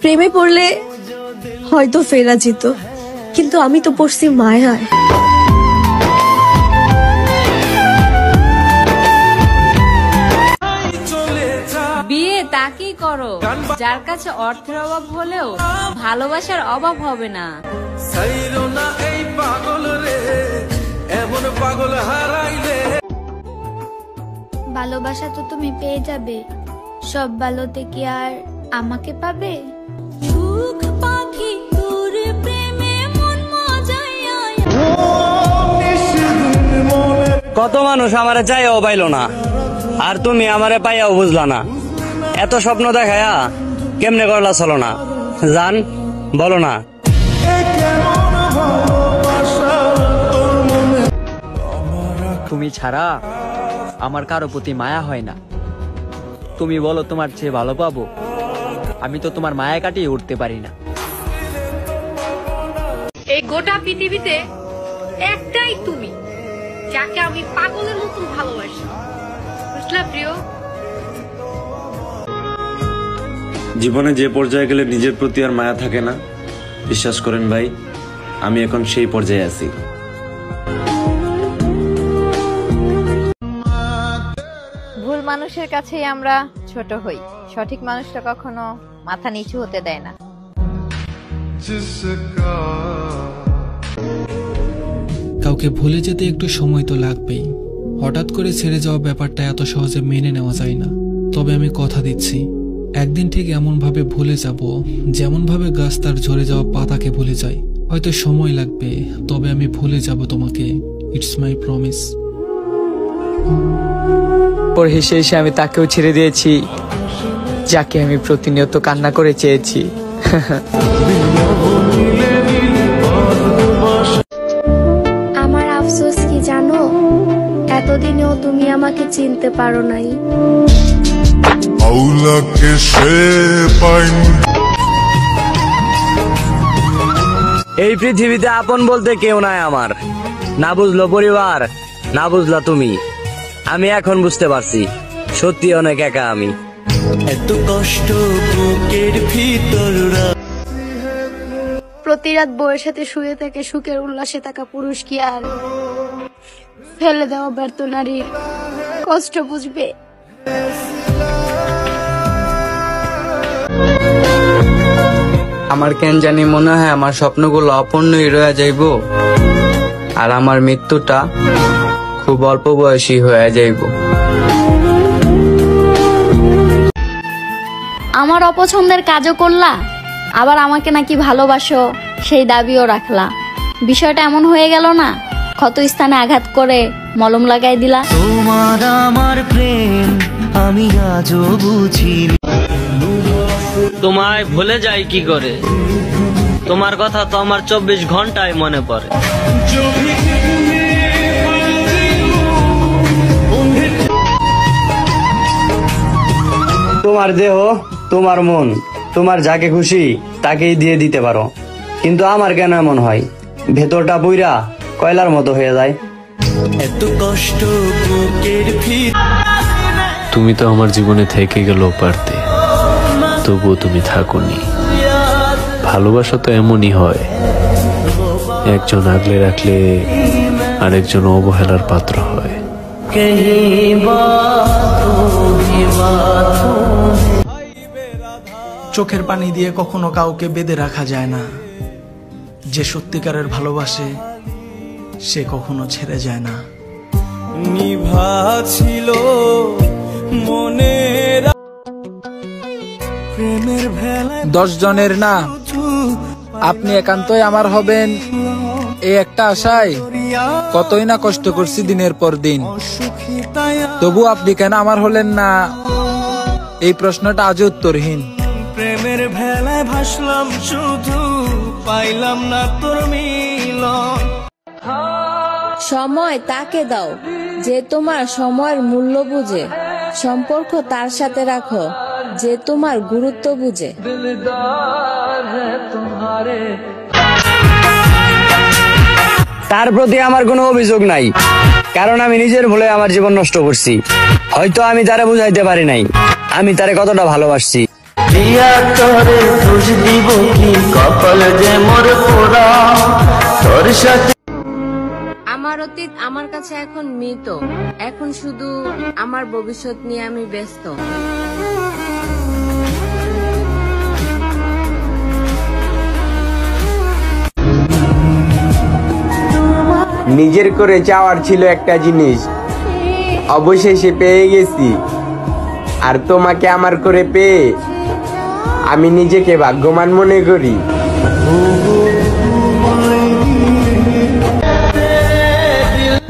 প্রেমে পড়লে হয়তো ফেরা যেত, কিন্তু আমি তো পড়ছি মায়ায়। বিয়ে তাকেই করো যার কাছে অর্থের অভাব হলেও ভালোবাসার অভাব হবে না। ভালোবাসা তো তুমি পেয়ে যাবে, সব ভালোতে কি আর আমাকে পাবে? কত মানুষ আমারে চাইও পাইল না, আর তুমি আমারে পাইয়াও বুঝলা না। এত স্বপ্ন দেখায়া কেমনে করলা চলো না, জান বলো না। তুমি ছাড়া আমার কারো প্রতি মায়া হয় না। তুমি বলো তোমার চেয়ে ভালো পাবো, আমি তো তোমার মায়া কাটিয়ে উঠতে পারি না। এই গোটা পৃথিবীতে একটাই তুমি, যাকে আমি পাগলের মতো ভালোবাসি। বুঝলা প্রিয়? জীবনে যে পর্যায়ে গেলে নিজের প্রতি আর মায়া থাকে না, বিশ্বাস করেন ভাই, আমি এখন সেই পর্যায়ে আছি। ভুল মানুষের কাছেই আমরা ছোট হই, সঠিক মানুষটা কখনো মাথা নিচু হতে দেয় না। কাউকে ভুলে যেতে একটু সময় তো লাগবেই। হঠাৎ করে ছেড়ে যাওয়া ব্যাপারটা এত সহজে মেনে নেওয়া যায় না। তবে আমি কথা দিচ্ছি, একদিন ঠিক এমন ভাবে ভুলে যাব যেমন ভাবে গাছ তার ঝরে যাওয়া পাতাকে ভুলে যায়। হয়তো সময় লাগবে, তবে আমি ভুলে যাব তোমাকে। It's my promise. পর হেসে হেসে আমি তাকেও ছেড়ে দিয়েছি, যাকে আমি প্রতিনিয়ত কান্না করে চেয়েছি। আমার আফসোস কি জানো, এতদিনেও তুমি আমাকে চিনতে পারো নাই। এই পৃথিবীতে আপন বলতে কেউ নাই আমার। না বুঝলো পরিবার, না বুঝলা তুমি। আমি এখন বুঝতে পারছি, সত্যি অনেক একা আমি। এত কষ্ট বুকের ভিতর। প্রতি রাত বউয়ের সাথে শুয়ে থেকে সুখের উল্লাসে থাকা পুরুষ কি আর ফেলে দেওয়া ব্যর্থ নারীর কষ্ট বুঝবে? আমার কেন জানি মনে হয় আমার স্বপ্নগুলো অপূর্ণই রয়ে যাইব, আর আমার মৃত্যুটা খুব অল্প বয়সী হয়ে যাইব। আমার অপছন্দের কাজও করলা, আবার আমাকে নাকি ভালোবাসো সেই দাবিও রাখলা। বিষয়টা এমন হয়ে গেল না, ক্ষত স্থানে আঘাত করে মলম লাগাই দিলা। তোমার আমার প্রেম আমি আজও বুঝি। তোমায় ভুলে যাই কি করে? তোমার কথা তো আমার 24 ঘন্টায় মনে পড়ে। তোমার দেহ, তোমার মন, তোমার যাকে খুশি তাকেই দিয়ে দিতে পারো, কিন্তু আমার কেন এমন হয়? ভেতরটা পুইরা কয়লার মতো হয়ে যায়। এত কষ্ট বুকের ভিতর। তুমি তো আমার জীবনে থেকে গেলেও পারতে, তবুও তুমি থাকোনি। ভালোবাসা তো এমনই হয়, একজন আগলে রাখলে আরেকজন অবহেলার পাত্র হয়। চোখের পানি দিয়ে কখনো কাউকে বেঁধে রাখা যায় না। যে সত্যিকারের ভালোবাসে সে কখনো ছেড়ে যায় না। নিভা ছিল মনের প্রেমের ভেলায় 10 জনের না, আপনি একান্তই আমার হবেন এই একটা আশায় কতই না কষ্ট করছি দিনের পর দিন। তবু আপনি কেন আমার হলেন না, এই প্রশ্নটা আজও উত্তরহীন। প্রেমের ভেলায় ভাসলাম শুধু, পাইলাম না তোর মিলন। সময় তাকে দাও যে তোমার সময়ের মূল্য বুঝে, সম্পর্ক তার সাথে রাখো যে তোমার গুরুত্ব বুঝে। তার প্রতি আমার কোনো অভিযোগ নাই, কারণ আমি নিজের ভুলে আমার জীবন নষ্ট করছি। হয়তো আমি তারে বুঝাইতে পারি নাই আমি তারে কতটা ভালোবাসছি। দিয়া তোরে দোষ দিব কি কপাল যে মোর পোড়া তোর সাথে। আমার অতীত আমার কাছে এখন মৃত, এখন শুধু আমার ভবিষ্যৎ নিয়ে আমি ব্যস্ত। নিজের করে চাওয়ার ছিল একটা জিনিস, অবশেষে পেয়ে গেছি। আর তোমাকে আমার করে পেয়ে আমি নিজেকে ভাগ্যবান মনে করি।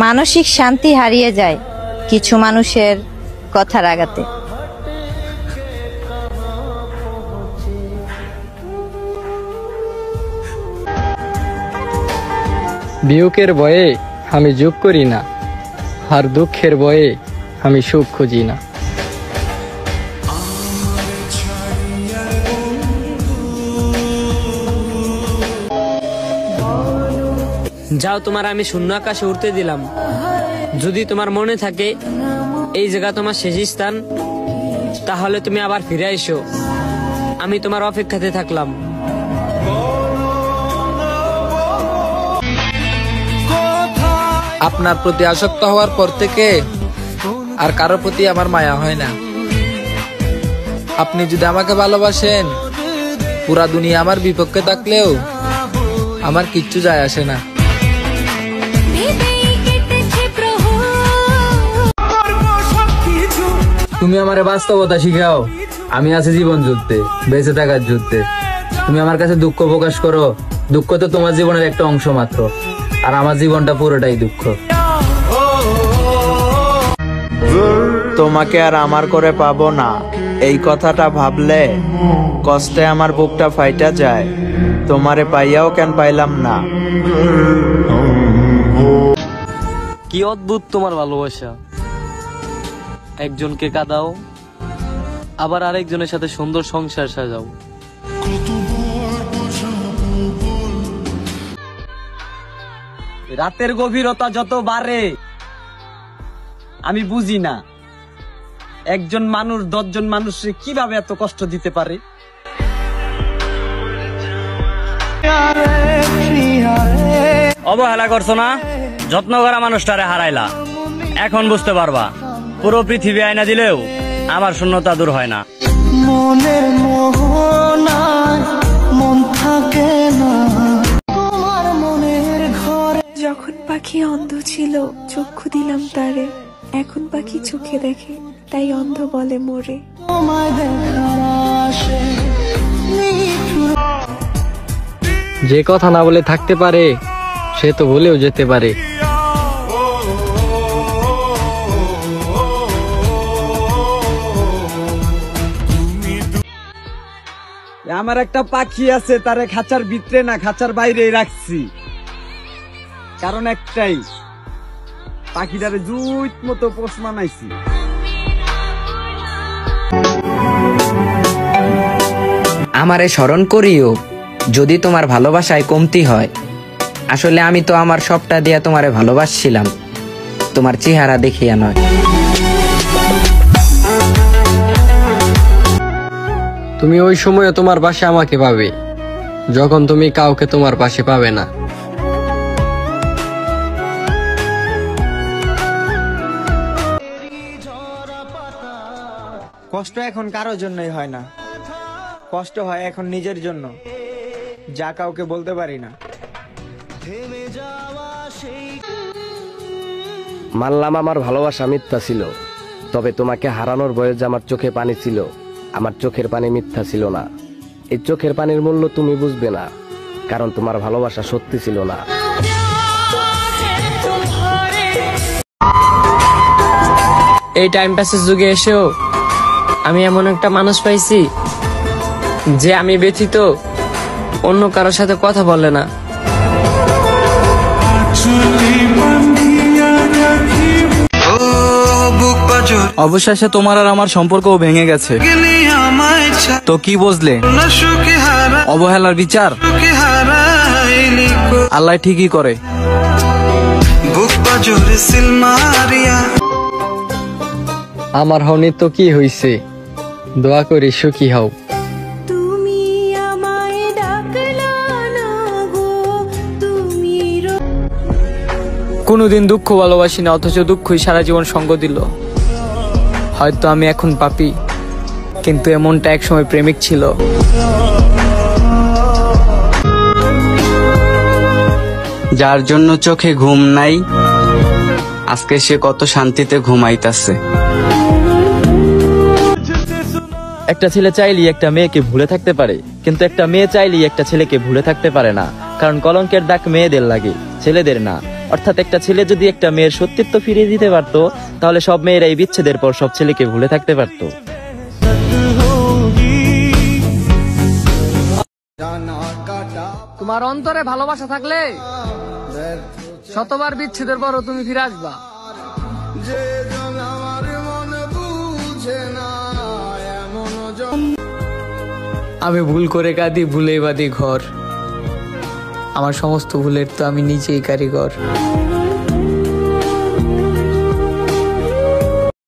মানসিক শান্তি হারিয়ে যায় কিছু মানুষের কথার আঘাতে। বিয়োগের ভয়ে আমি যোগ করি না, আর দুঃখের ভয়ে আমি সুখ খুঁজি না। যাও, তোমার আমি শূন্য আকাশে উঠতে দিলাম। যদি তোমার মনে থাকে এই জায়গা তোমার শেষ স্থান, তাহলে তুমি আবার ফিরে এসো। আমি তোমার অপেক্ষাতে থাকলাম। আপনার প্রতি আসক্ত হওয়ার পর থেকে আর কারো প্রতি আমার মায়া হয় না। আপনি যদি আমাকে ভালোবাসেন, পুরা দুনিয়া আমার বিপক্ষে থাকলেও আমার কিচ্ছু যায় আসে না। তুমি আমারে বাস্তবতা শিখাও, আমি আছি জীবন যুদ্ধে, বেঁচে থাকার যুদ্ধে। তুমি আমার কাছে দুঃখ প্রকাশ করো, দুঃখ তো তোমার জীবনের একটা অংশ মাত্র, আর আমার জীবনটা পুরোটাই দুঃখ। তোমাকে আর আমার করে পাবো না, এই কথাটা ভাবলে কষ্টে আমার বুকটা ফাইটা যায়। তোমারে পাইয়াও কেন পাইলাম না। কি অদ্ভুত তোমার ভালোবাসা, একজনকে কাঁদাও আবার আরেকজনের সাথে সুন্দর সংসার সাজাও। রাতের গভীরতা যত বাড়ে আমি বুঝি না একজন মানুষ 10 জন মানুষকে কিভাবে এত কষ্ট দিতে পারে। অবহেলা করছো না, যত্ন করা মানুষটারে হারাইলা। এখন বুঝতে পারবা পুরো পৃথিবী আয়না দিলেও আমার শূন্যতা দূর হয় না। মনের মোহনায় মন থাকে না তোমার মনের ঘরে। যখন পাখি অন্ধ ছিল চক্ষু দিলাম তারে, এখন পাখি চোখে দেখে তাই অন্ধ বলে মোরে। তোমায় দেখার আশে যে কথা না বলে থাকতে পারে সে তো ভুলেও যেতে পারে। আমার একটা পাখি আছে, তারে খাঁচার ভিতরে না খাঁচার বাইরে রাখছি, কারণ একটাই, পাখিটারে জুইত মতো পোষ মানাইছি। আমারে স্মরণ করিও যদি তোমার ভালোবাসায় কমতি হয়। আসলে আমি তো আমার সবটা দিয়া তোমারে ভালোবাসছিলাম, তোমার চেহারা দেখিয়া নয়। তুমি ওই সময়ে তোমার পাশে আমাকে পাবে, যখন তুমি কাউকে তোমার পাশে পাবে না। কষ্ট এখন কারোর জন্যই হয় না, কষ্ট হয় এখন নিজের জন্য, যা কাউকে বলতে পারি না। মানলাম আমার ভালোবাসা মিথ্যা ছিল, তবে তোমাকে হারানোর বয়স যে আমার চোখে পানি ছিল, আমার চোখের পানি মিথ্যা ছিল না। এই চোখের পানির মূল্য তুমি বুঝবে না, কারণ তোমার ভালোবাসা সত্যি ছিল না। এই টাইম পাসের যুগে এসেও আমি এমন একটা মানুষ পাইছি যে আমি ব্যথিত অন্য কারোর সাথে কথা বলে না। অবশেষে তোমার আর আমার সম্পর্কও ভেঙে গেছে, তো কি বুঝলে? অবহেলার বিচার আল্লাহ ঠিকই করে। আমার হনি তো কি হইছে, দোয়া করি সুখী হও। কোনোদিন দুঃখ ভালোবাসি না, অথচ দুঃখই সারা জীবন সঙ্গ দিল। হয়তো আমি এখন পাপী, কিন্তু এমনটা একসময় প্রেমিক ছিল। যার জন্য চোখে ঘুম নাই, আজকে সে কত শান্তিতে ঘুমাইতাছে। একটা ছেলে চাইলেই একটা মেয়েকে ভুলে থাকতে পারে, কিন্তু একটা মেয়ে চাইলেই একটা ছেলেকে ভুলে থাকতে পারে না। কারণ কলঙ্কের দাগ মেয়েদের লাগে, ছেলেদের না। অর্থাৎ একটা ছেলে যদি একটা মেয়ের সত্যিত্ব ফিরিয়ে দিতে পারতো, তাহলে সব মেয়েরা এই বিচ্ছেদের পর সব ছেলেকে ভুলে থাকতে পারতো। তোমার অন্তরে ভালোবাসা থাকলে শতবার বিচ্ছেদের পরও তুমি ফিরে আসবা। আমি ভুল করে কাঁদি, ভুলে বাঁধি ঘর। আমার সমস্ত ভুলের তো আমি নিজেই কারিগর।